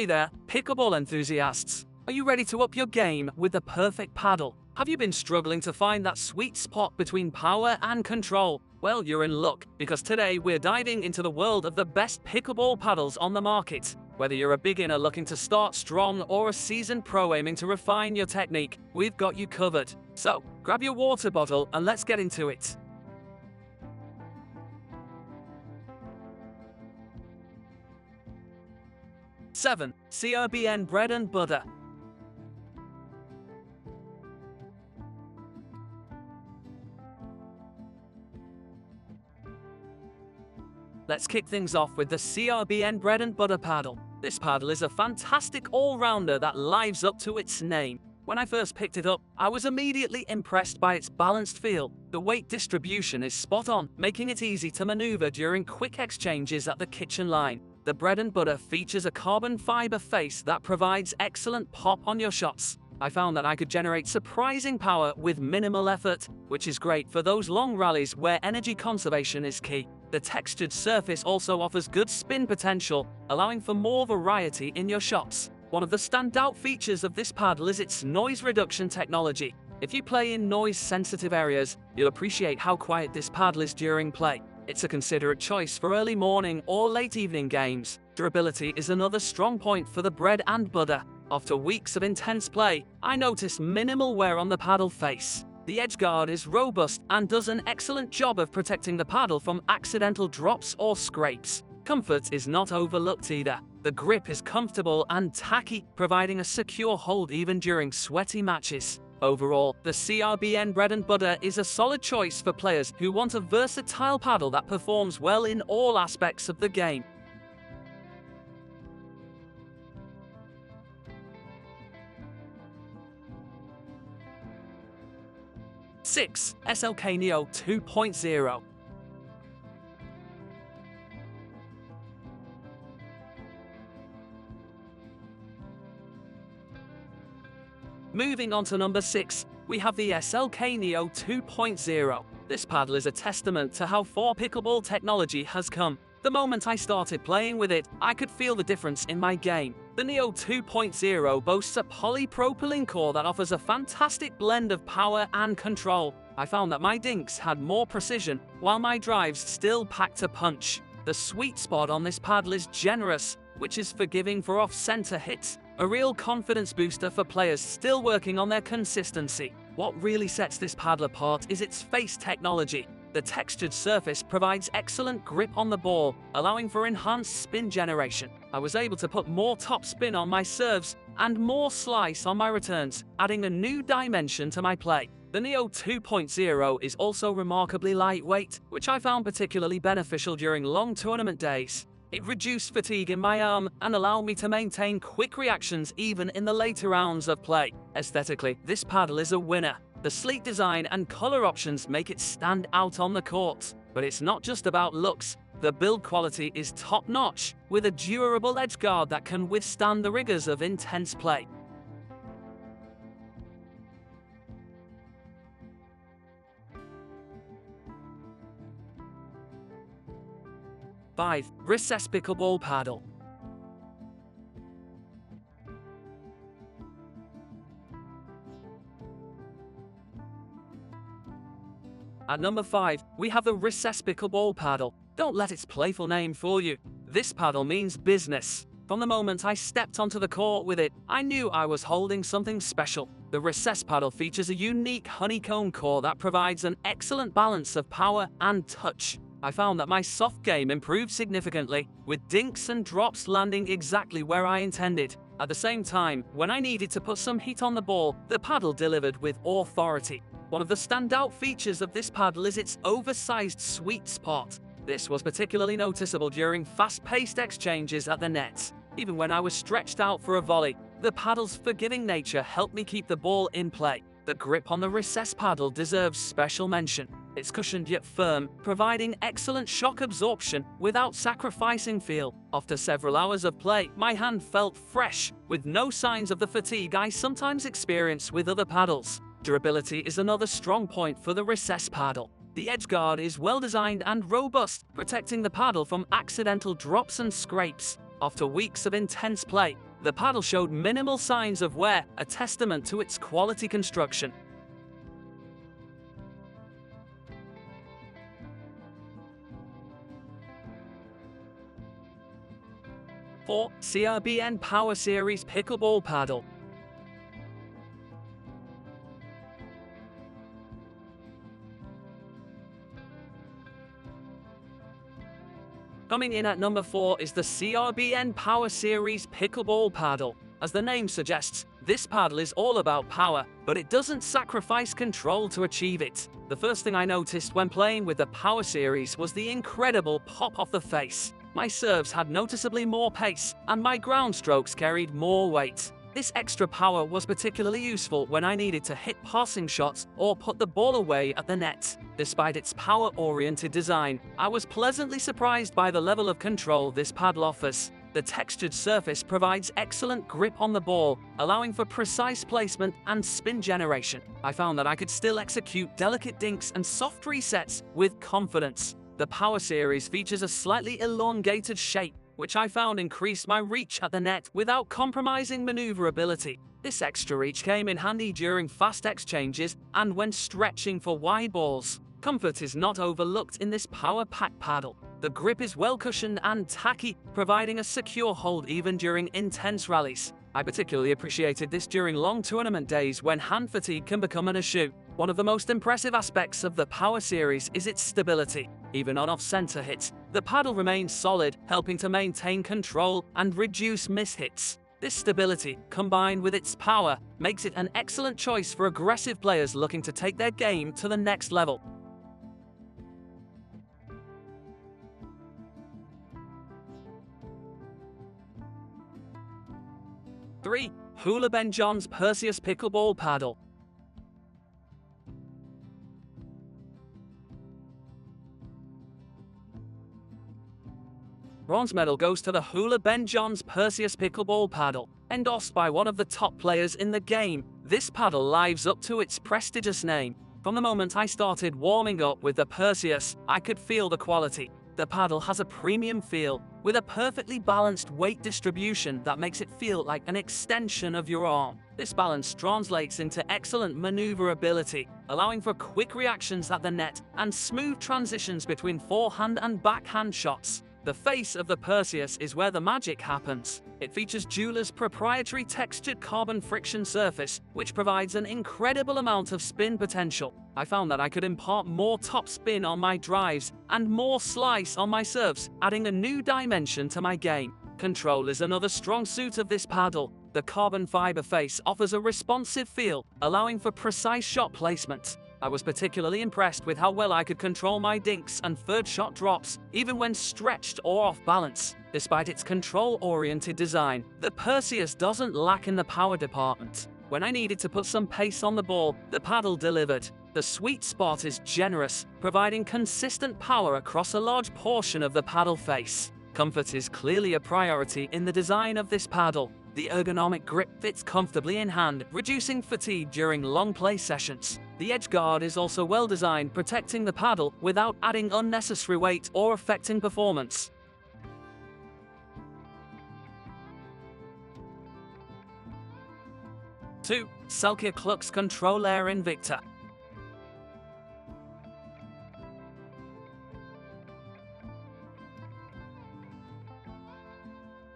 there, pickleball enthusiasts. Are you ready to up your game with the perfect paddle? Have you been struggling to find that sweet spot between power and control? Well, you're in luck, because today we're diving into the world of the best pickleball paddles on the market. Whether you're a beginner looking to start strong or a seasoned pro aiming to refine your technique, we've got you covered. So, grab your water bottle and let's get into it. Seven, CRBN bread and butter. Let's kick things off with the CRBN bread and butter paddle. This paddle is a fantastic all-rounder that lives up to its name. When I first picked it up, I was immediately impressed by its balanced feel. The weight distribution is spot on, making it easy to maneuver during quick exchanges at the kitchen line. The bread and butter features a carbon fiber face that provides excellent pop on your shots. I found that I could generate surprising power with minimal effort, which is great for those long rallies where energy conservation is key. The textured surface also offers good spin potential, allowing for more variety in your shots. One of the standout features of this paddle is its noise reduction technology. If you play in noise-sensitive areas, you'll appreciate how quiet this paddle is during play. It's a considerate choice for early morning or late evening games. Durability is another strong point for the bread and butter. After weeks of intense play, I noticed minimal wear on the paddle face. The edge guard is robust and does an excellent job of protecting the paddle from accidental drops or scrapes. Comfort is not overlooked either. The grip is comfortable and tacky, providing a secure hold even during sweaty matches. Overall, the CRBN bread and butter is a solid choice for players who want a versatile paddle that performs well in all aspects of the game. 6. SLK Neo 2.0. Moving on to number 6, we have the SLK Neo 2.0. This paddle is a testament to how far pickleball technology has come. The moment I started playing with it, I could feel the difference in my game. The Neo 2.0 boasts a polypropylene core that offers a fantastic blend of power and control. I found that my dinks had more precision, while my drives still packed a punch. The sweet spot on this paddle is generous, which is forgiving for off-center hits, a real confidence booster for players still working on their consistency. What really sets this paddle apart is its face technology. The textured surface provides excellent grip on the ball, allowing for enhanced spin generation. I was able to put more top spin on my serves and more slice on my returns, adding a new dimension to my play. The Neo 2.0 is also remarkably lightweight, which I found particularly beneficial during long tournament days. It reduced fatigue in my arm and allowed me to maintain quick reactions even in the later rounds of play. Aesthetically, this paddle is a winner. The sleek design and color options make it stand out on the court. But it's not just about looks. The build quality is top-notch, with a durable edge guard that can withstand the rigors of intense play. 5. Recess Pickleball Paddle. At number 5, we have the Recess Pickleball Paddle. Don't let its playful name fool you. This paddle means business. From the moment I stepped onto the court with it, I knew I was holding something special. The Recess paddle features a unique honeycomb core that provides an excellent balance of power and touch. I found that my soft game improved significantly, with dinks and drops landing exactly where I intended. At the same time, when I needed to put some heat on the ball, the paddle delivered with authority. One of the standout features of this paddle is its oversized sweet spot. This was particularly noticeable during fast-paced exchanges at the net. Even when I was stretched out for a volley, the paddle's forgiving nature helped me keep the ball in play. The grip on the Recess paddle deserves special mention. It's cushioned yet firm, providing excellent shock absorption without sacrificing feel. After several hours of play, my hand felt fresh, with no signs of the fatigue I sometimes experience with other paddles. Durability is another strong point for the Recess paddle. The edge guard is well designed and robust, protecting the paddle from accidental drops and scrapes. After weeks of intense play, The paddle showed minimal signs of wear, a testament to its quality construction. 4. CRBN Power Series Pickleball Paddle. Coming in at number 4 is the CRBN Power Series Pickleball Paddle. As the name suggests, this paddle is all about power, but it doesn't sacrifice control to achieve it. The first thing I noticed when playing with the Power Series was the incredible pop off the face. My serves had noticeably more pace, and my ground strokes carried more weight. This extra power was particularly useful when I needed to hit passing shots or put the ball away at the net. Despite its power-oriented design, I was pleasantly surprised by the level of control this paddle offers. The textured surface provides excellent grip on the ball, allowing for precise placement and spin generation. I found that I could still execute delicate dinks and soft resets with confidence. The Power Series features a slightly elongated shape, which I found increased my reach at the net without compromising maneuverability. This extra reach came in handy during fast exchanges and when stretching for wide balls. Comfort is not overlooked in this power pack paddle. The grip is well cushioned and tacky, providing a secure hold even during intense rallies. I particularly appreciated this during long tournament days when hand fatigue can become an issue. One of the most impressive aspects of the Power Series is its stability. Even on off-center hits, the paddle remains solid, helping to maintain control and reduce mishits. This stability, combined with its power, makes it an excellent choice for aggressive players looking to take their game to the next level. 3. JOOLA Ben John's Perseus Pickleball Paddle. Bronze medal goes to the JOOLA Ben John's Perseus Pickleball Paddle. Endorsed by one of the top players in the game, this paddle lives up to its prestigious name. From the moment I started warming up with the Perseus, I could feel the quality. The paddle has a premium feel, with a perfectly balanced weight distribution that makes it feel like an extension of your arm. This balance translates into excellent maneuverability, allowing for quick reactions at the net and smooth transitions between forehand and backhand shots. The face of the Perseus is where the magic happens. It features JOOLA's proprietary textured carbon friction surface, which provides an incredible amount of spin potential. I found that I could impart more top spin on my drives and more slice on my serves, adding a new dimension to my game. Control is another strong suit of this paddle. The carbon fiber face offers a responsive feel, allowing for precise shot placement. I was particularly impressed with how well I could control my dinks and third shot drops, even when stretched or off balance. Despite its control-oriented design, the Perseus doesn't lack in the power department. When I needed to put some pace on the ball, the paddle delivered. The sweet spot is generous, providing consistent power across a large portion of the paddle face. Comfort is clearly a priority in the design of this paddle. The ergonomic grip fits comfortably in hand, reducing fatigue during long play sessions. The edge guard is also well designed, protecting the paddle without adding unnecessary weight or affecting performance. 2. Selkirk LUXX Control Air Invikta.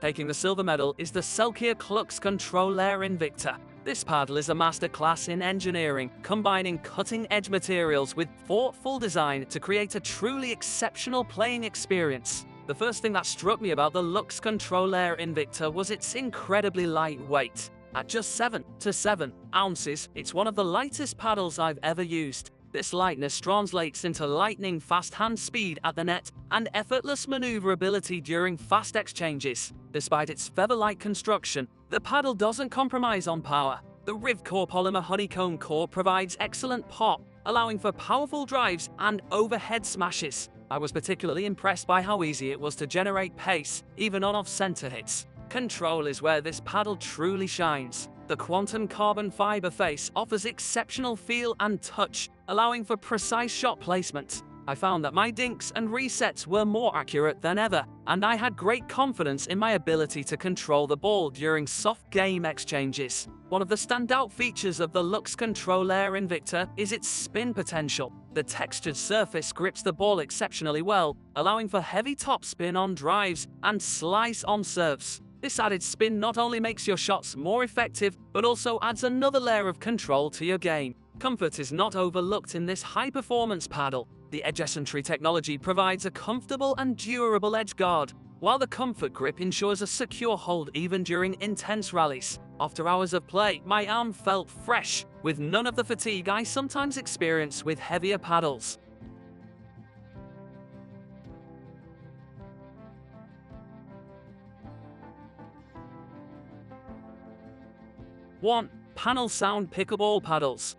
Taking the silver medal is the Selkirk LUXX Control Air Invikta. This paddle is a masterclass in engineering, combining cutting-edge materials with thoughtful design to create a truly exceptional playing experience. The first thing that struck me about the LUXX Control Air Invikta was its incredibly light weight. At just 7 to 7 ounces, it's one of the lightest paddles I've ever used. This lightness translates into lightning fast hand speed at the net and effortless maneuverability during fast exchanges. Despite its feather-like construction, the paddle doesn't compromise on power. The Rivcore polymer honeycomb core provides excellent pop, allowing for powerful drives and overhead smashes. I was particularly impressed by how easy it was to generate pace, even on off-center hits. Control is where this paddle truly shines. The quantum carbon fiber face offers exceptional feel and touch, allowing for precise shot placement. I found that my dinks and resets were more accurate than ever, and I had great confidence in my ability to control the ball during soft game exchanges. One of the standout features of the LUXX controller Invikta is its spin potential. The textured surface grips the ball exceptionally well, allowing for heavy topspin on drives and slice on serves. This added spin not only makes your shots more effective, but also adds another layer of control to your game. Comfort is not overlooked in this high-performance paddle. The edge asymmetry technology provides a comfortable and durable edge guard, while the comfort grip ensures a secure hold even during intense rallies. After hours of play, my arm felt fresh, with none of the fatigue I sometimes experience with heavier paddles. 1. Panel Sound Pickleball Paddles.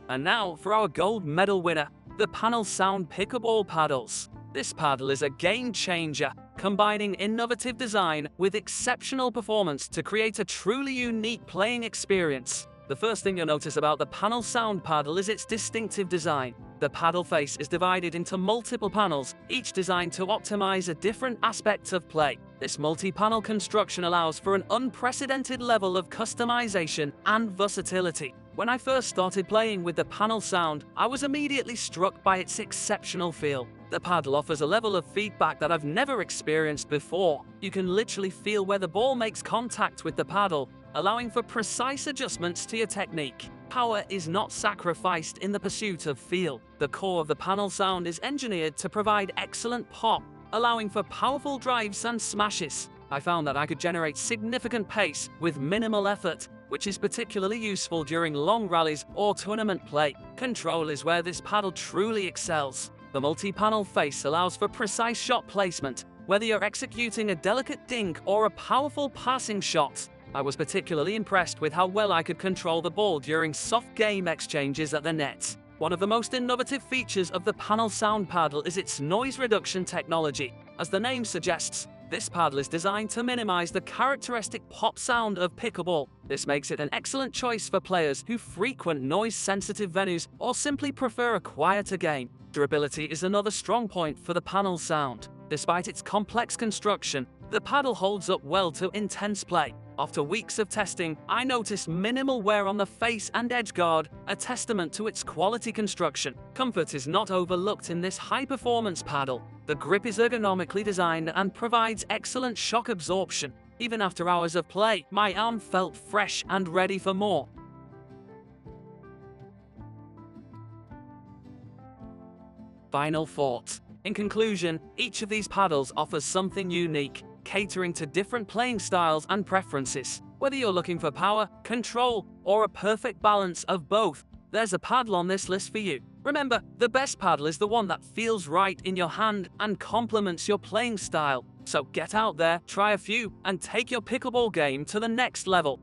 And now for our gold medal winner, the Panel Sound Pickleball Paddles. This paddle is a game changer, combining innovative design with exceptional performance to create a truly unique playing experience. The first thing you'll notice about the Panel Sound paddle is its distinctive design. The paddle face is divided into multiple panels, each designed to optimize a different aspect of play. This multi-panel construction allows for an unprecedented level of customization and versatility. When I first started playing with the Panel Sound, I was immediately struck by its exceptional feel. The paddle offers a level of feedback that I've never experienced before. You can literally feel where the ball makes contact with the paddle, allowing for precise adjustments to your technique. Power is not sacrificed in the pursuit of feel. The core of the Panel Sound is engineered to provide excellent pop, allowing for powerful drives and smashes. I found that I could generate significant pace with minimal effort, which is particularly useful during long rallies or tournament play. Control is where this paddle truly excels. The multi-panel face allows for precise shot placement, whether you're executing a delicate dink or a powerful passing shot. I was particularly impressed with how well I could control the ball during soft game exchanges at the net. One of the most innovative features of the Panel Sound paddle is its noise reduction technology. As the name suggests, this paddle is designed to minimize the characteristic pop sound of pickleball. This makes it an excellent choice for players who frequent noise-sensitive venues or simply prefer a quieter game. Durability is another strong point for the Panel Sound. Despite its complex construction, the paddle holds up well to intense play. After weeks of testing, I noticed minimal wear on the face and edge guard, a testament to its quality construction. Comfort is not overlooked in this high-performance paddle. The grip is ergonomically designed and provides excellent shock absorption. Even after hours of play, my arm felt fresh and ready for more. Final thoughts. In conclusion, each of these paddles offers something unique, catering to different playing styles and preferences. Whether you're looking for power, control, or a perfect balance of both, there's a paddle on this list for you. Remember, the best paddle is the one that feels right in your hand and complements your playing style. So get out there, try a few, and take your pickleball game to the next level.